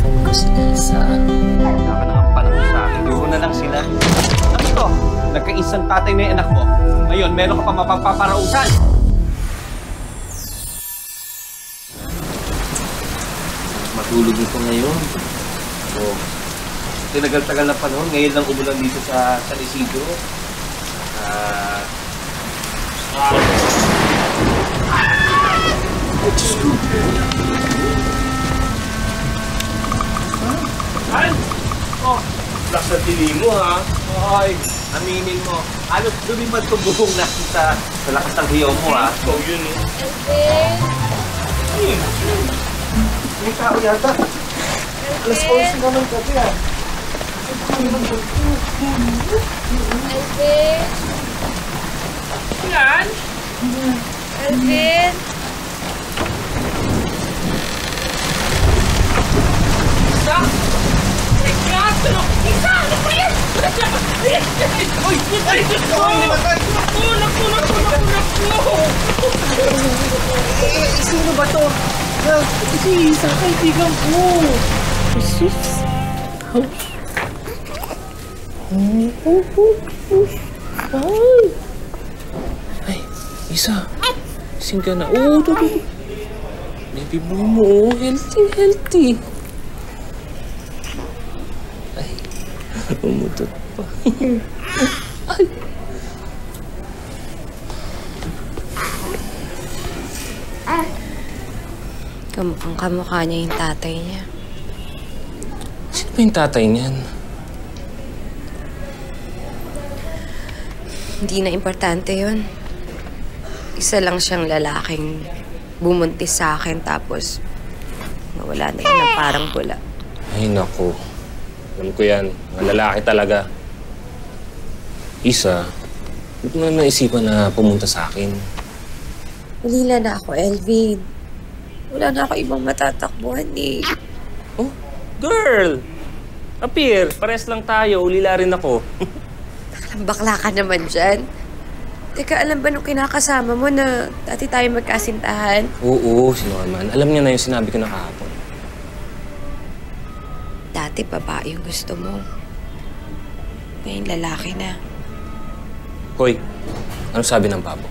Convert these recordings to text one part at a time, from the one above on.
Focus, Isa. Wala ka nang panahon sa akin. Guro na lang sila. Ano to? Nagkaisang tatay na yung anak mo. Ngayon, meron ka pa mapagpaparausan. Matulog ito ngayon. Oh. Tinagal-tagal na panahon. Ngayon lang umulan dito sa San Isidro. Ay! Oh, lakas na tili mo, ha? Ay, aminin mo. Halos lumipad ko buhong natin sa lakas ng hiyaw mo, ha? So, yun, eh. Elvin! May tao yata. Alas 11 naman kasi, ha? Elvin! Yan! Elvin! Isa! Isa! Ano ba yan? Uy! Ay! Naku! Sino ba to? Si Isa, kaibigan ko. Jesus. Ay, Isa. Sing ka na. Oo, ito. Baby boy mo, healthy. Ay, umutot pa. Ay. Kamukhang kamukha niya yung tatay niya. Sino ba yung tatay niyan? Hindi na importante yun. Isa lang siyang lalaking bumuntis sa akin tapos nawala na yun ng parang bula. Ay, naku. Alam ko yan. Mga lalaki talaga. Isa, hindi ko na naisipan na pumunta sa akin. Ulila na ako, Elvin. Wala na ako ibang matatakbuhan eh. Oh, girl! Appear, pares lang tayo. Ulila rin ako. Bakla ka naman dyan. Teka, alam ba nung kinakasama mo na dati tayo magkasintahan? Oo, sino naman. Alam niya na yung sinabi ko na kahapon. Dati babae yung gusto mo. Ngayon lalaki na. Hoy, ano sabi ng babo?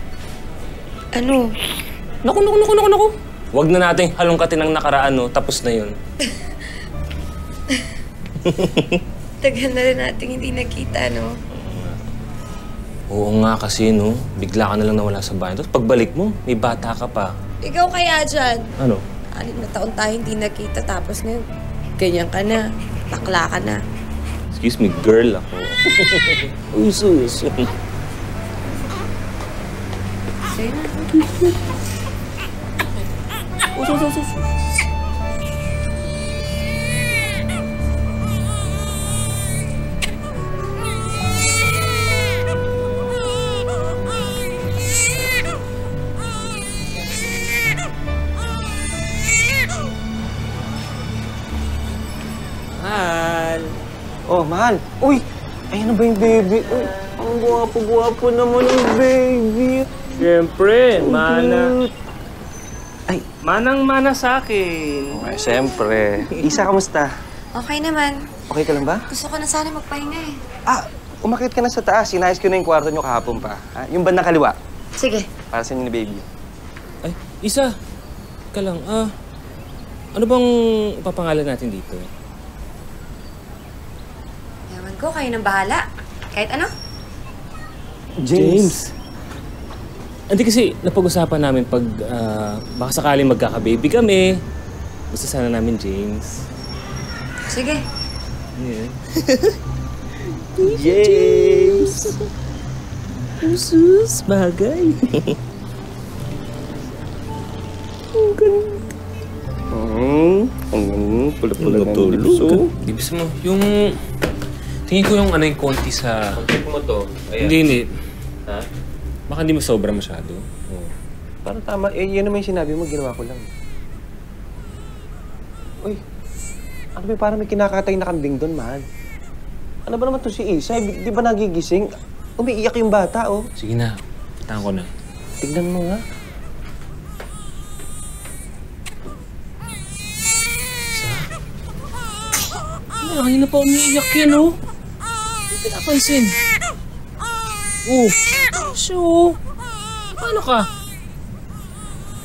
Ano? Naku. Huwag na nating halongkatin ang nakaraan, no? Tapos na yun. Tagal na rin natin hindi nakita, no? Oo nga kasi, no? Bigla ka na lang nawala sa bahay. Tapos pagbalik mo, may bata ka pa. Ikaw kaya dyan? Ano? 6 na taon tayo hindi nakita tapos ngayon, ganyan ka na. Bakla ka na. Excuse me, girl ako. Usus. Sa'yo na. Usus. Mahal. Oh, mahal. Uy! Ayun na ba yung baby? Uy, ang guwapo-guwapo naman ng baby. Siyempre, Cute. Ay, Manang-mana sa akin. ay, siyempre. Isa, kamusta? Okay naman. Okay ka lang ba? Gusto ko na sana magpahinga eh. Umakit ka na sa taas. Sinayos ko na yung kwarto nyo kahapon pa. Ha? Yung bandang kaliwa. Sige. Para sa inyo ni baby. Ay, Isa. Ka lang, ano bang papangalan natin dito? Ewan ko, kayo nang bahala. Kahit ano? James. Hindi kasi napag-usapan namin pag baka sakaling magkaka-baby kami. Gusto sana namin James. Sige. Yeah. James! Usus, bagay. Ang pula-pula ng liso. Ibig mo, yung... Tingin ko yung ano yung konti sa... Check mo to. Ayan. Hindi. Ha? Baka hindi mo sobra masyado. Oh. Parang tama. Eh, yan naman yung sinabi mo. Ginawa ko lang. Uy. Ano ba parang may kinakatay na kambing doon, mahal? Ano ba naman to si Isa? Di ba nagigising? Umiiyak yung bata, oh. Sige na. Pitaan ko na. Tignan mo nga. Isa? Ay, na pa umiiyak yan, oh. Hindi pinapansin. Oh, siya, oh. Paano ka?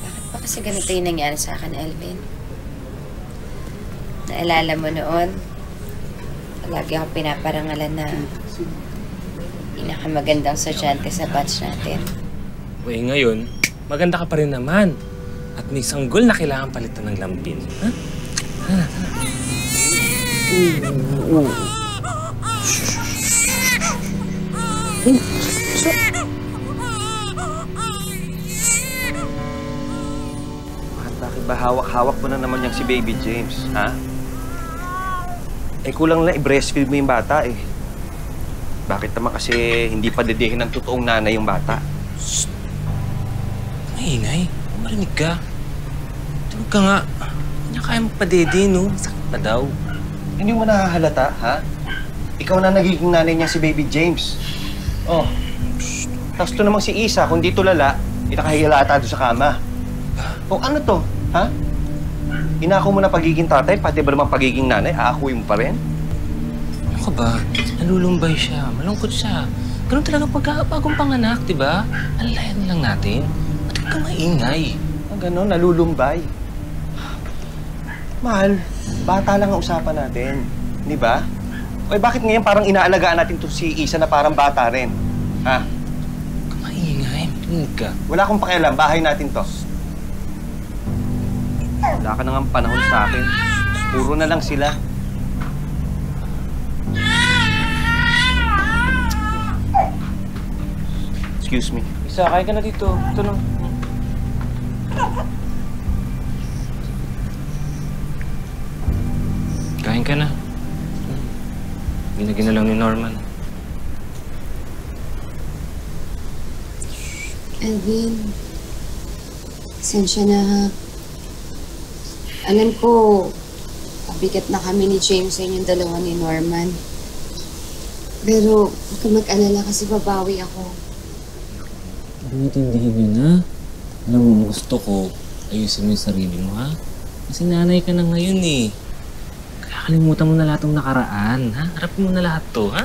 Bakit ba kasi ganito yung nangyari sa akin, Alvin? Naalala mo noon, palagi ako pinaparangalan na pinakamagandang estudyante sa batch natin. Uy, ngayon, maganda ka pa rin naman. At may sanggol na kailangan palitan ng lambin. Ha? Bakit ba hawak-hawak mo na naman yung si Baby James, ha? Eh, kulang lang i-breastfeed mo yung bata, eh. Bakit naman kasi hindi pa dedihin ng totoong nanay yung bata? Maingay, marinig ka. Tulog ka nga. Hindi niya kaya magpadede, no? Sakit pa daw. Hindi mo nahahalata, ha? Ikaw na nagiging nanay niya si Baby James. Oh. Tapos to namang si Isa, kung di tulala, nakahilata doon sa kama. O ano to, ha? Inako mo na pagiging tatay, pati ba naman pagiging nanay, aakuin mo pa rin? Ano ka ba? Nalulumbay siya. Malungkot siya. Ganun talaga bagong panganak, di ba? Alalayan na lang natin. Ba't ka maingay? Gano'n, nalulumbay. Mahal, bata lang ang usapan natin. Di ba? O bakit ngayon parang inaalagaan natin to si Isa na parang bata rin? Ha? Maingay, marinig ka. Wala akong pakialam, bahay natin to. Wala ka nang panahon sa akin. Puro na lang sila. Excuse me. Isa, kaya ka na dito. Ito lang. Kain ka na. Ginagin na lang ni Norman. Alvin, pasensya na ha. Alam ko, pabigat na kami ni James sa inyong dalawa ni Norman. Pero, huwag ka mag-alala kasi babawi ako. Intindihin niyo na. Alam mo, gusto ko, ayusin mo yung sarili mo, ha? Kasi nanay ka na ngayon, eh. Kaya kalimutan mo na lahat ng nakaraan, ha? Harapin mo na lahat to, ha?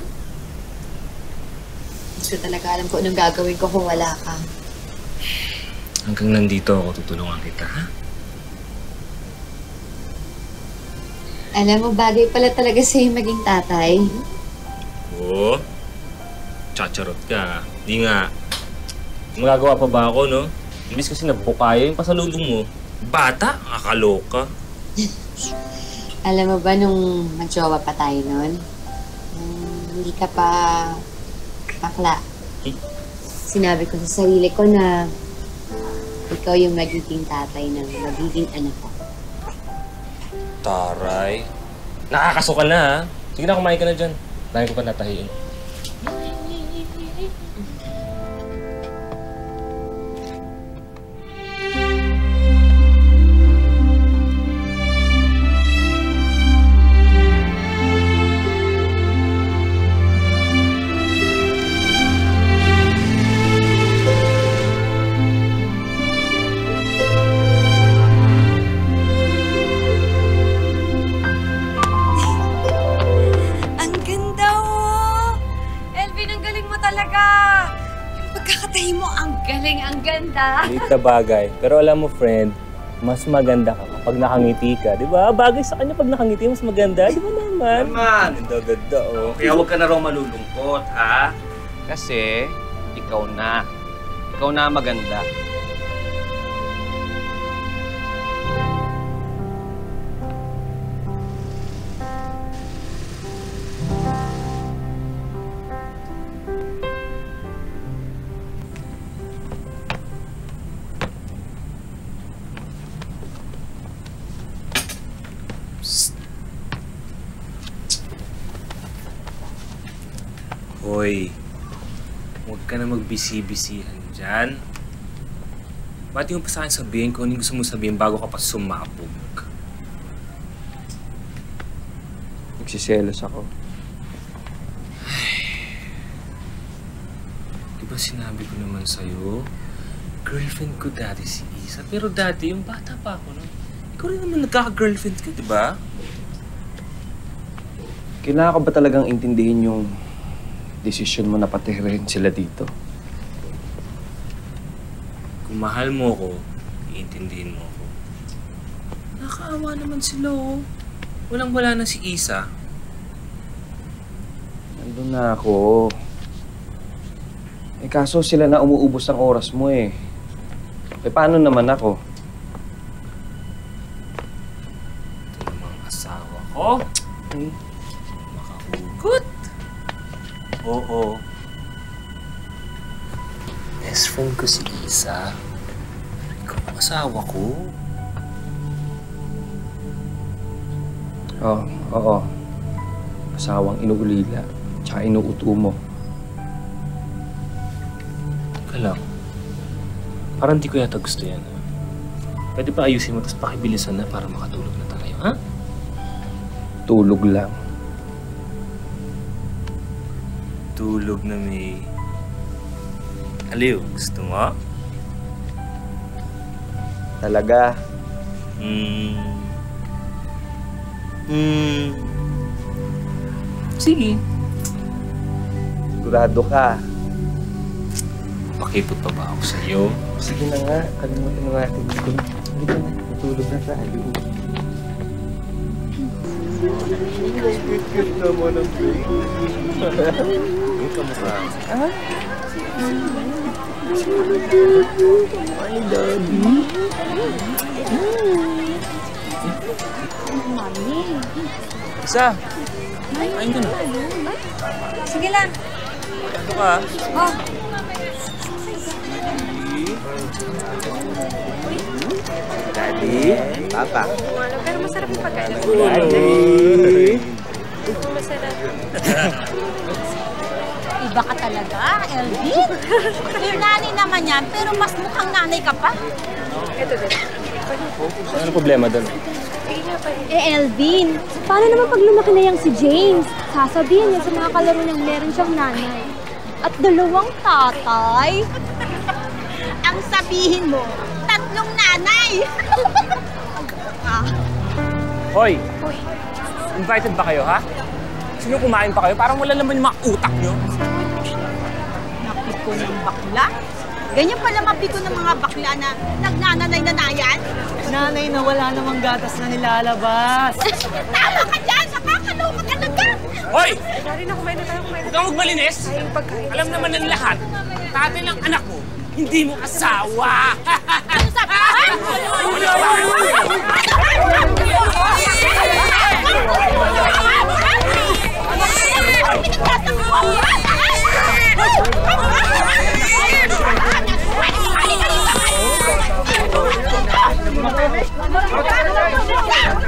Gusto talaga alam ko anong gagawin ko kung wala ka. Hanggang nandito ako, tutulungan kita, ha? Alam mo, bagay pala talaga sa'yo maging tatay. Oo. Chacharot ka. Di nga. Magagawa pa ba ako, no? Imbis kasi nabukaya yung pasalubong mo. Bata, kakaloka. Alam mo ba nung mag-jowa pa tayo nun? Hindi ka pa bakla. Sinabi ko sa sarili ko na ikaw yung magiging tatay ng magiging anak ko. Taray. Nakakasuka na, ha? Sige na, kumain ka na dyan. Dahil ko pa natahiin. Liit na bagay. Pero alam mo, friend, mas maganda ka kapag nakangiti ka. Di ba? Bagay sa kanya pag nakangiti, mas maganda. Di ba naman? Naman! Ganda-ganda, oh. Kaya huwag ka na raw malulungkot, ha? Kasi, ikaw na. Ikaw na maganda. Hoy, huwag ka na magbisi-bisihan dyan. Ba't yung pa sa akin sabihin kung ano yung gusto mo sabihin bago ka pa sumabog? Nagsiselos ako. Diba sinabi ko naman sa'yo, girlfriend ko dati si Isa. Pero dati, yung bata pa ako, no? Ikaw rin naman nagkaka-girlfriend ka, diba? Kailangan ka ba talagang intindihin yung desisyon mo na patirin sila dito? Kung mahal mo ko, iintindihin mo ko. Nakakaawa naman sila, oh. Walang-wala na si Isa. Nandun na ako. Eh kaso sila na umuubos ng oras mo eh. Eh paano naman ako? Ito namang asawa ko. Makahugot. Oo. Best friend ko si Isa. Ikaw ang asawa ko. Oo. Asawang inuulila. Tsaka inuuto mo. Teka lang. Parang di ko yata gusto yan, ha? Pwede ba ayusin mo tapos pakibilisan na para makatulog na tayo, ha? Tulog lang. Tulog na may... Aliw, gusto mo? Talaga. Sige. Sigurado ka. Pakipot pa ba ako sa'yo? Sige na nga. Kalimutan mo natin. Hindi ka na. Matulog na tayo. Cute naman ang baby. Yung kamukha. Ay, daddy. Mami. Isa! Kain ka na. Sige lang. Ano ka? Oh. Daddy. Papa. Pero masarap yung pagkain. Daddy. Masarap. Iba ka talaga, Elvin. Your nanay naman yan, pero mas mukhang nanay ka pa. Ito din. Ano problema doon? Elvin, paano naman pag lumaki na yang si James? Sasabihin niya sa mga kalaro niyang meron siyang nanay. At dalawang tatay. Ang sabihin mo, 3 nanay. Hoy! Invited ba kayo, ha? Gusto nyo kumain pa kayo? Parang wala naman yung mga utak nyo. Napiko ng bakla? Ganyan pala mapiko ng mga bakla na nagnananay-nanayan? Nanay na wala namang gatas na nilalabas. Tama ka dyan! Nakakaloka ka talaga! Hoy! Sorry na, kumain na tayo. Huwag kang magmalinis! Ay, yung pagkain. Alam naman ng lahat, tatay ng anak mo, hindi mo asawa! Ano sabi mo?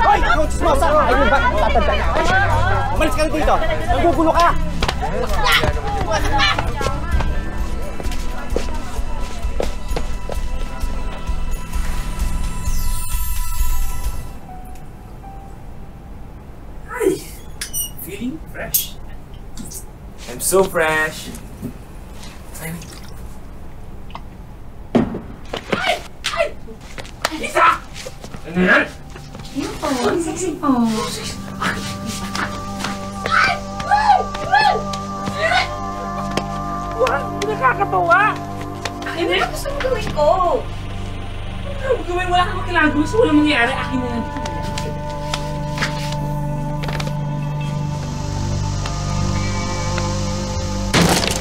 Hoy! Ikaw, chismosa! Ayun ba? Tatanda na. Umalis ka na dito! Nagugulo ka! Feeling fresh. I'm so fresh. Isa! Ano yan? Hindi nakakatawa! Akin na yan! Gusto mo gawin ko! Ano gawin? Wala kang kailangan gawin. So walang mangyayari. Akin na yan.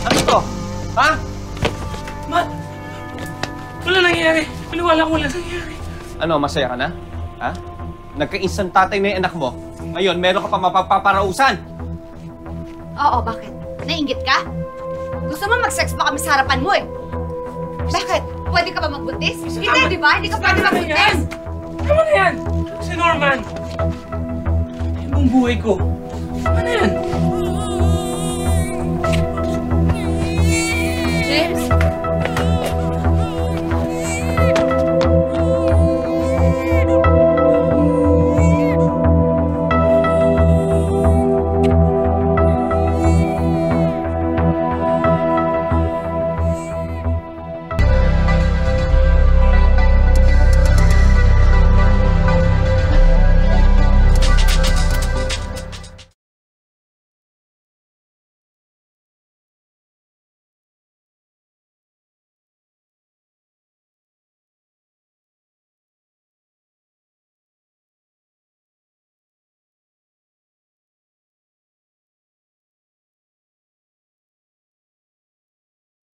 Ano to? Ha? Matt! Wala nangyayari. Paniwala ko wala nangyayari. Ano, masaya ka na? Ha? Nagka-instant tatay na yung anak mo. Ngayon, meron ka pa mapaparausan. Oo, bakit? Nainggit ka? Gusto mo mag-sex pa kami sa harapan mo eh. Bakit? Pwede ka ba magbuntis? Hindi, di ba? Hindi ka pwede magbuntis. Tama na yan! Si Norman! Yung buong buhay ko,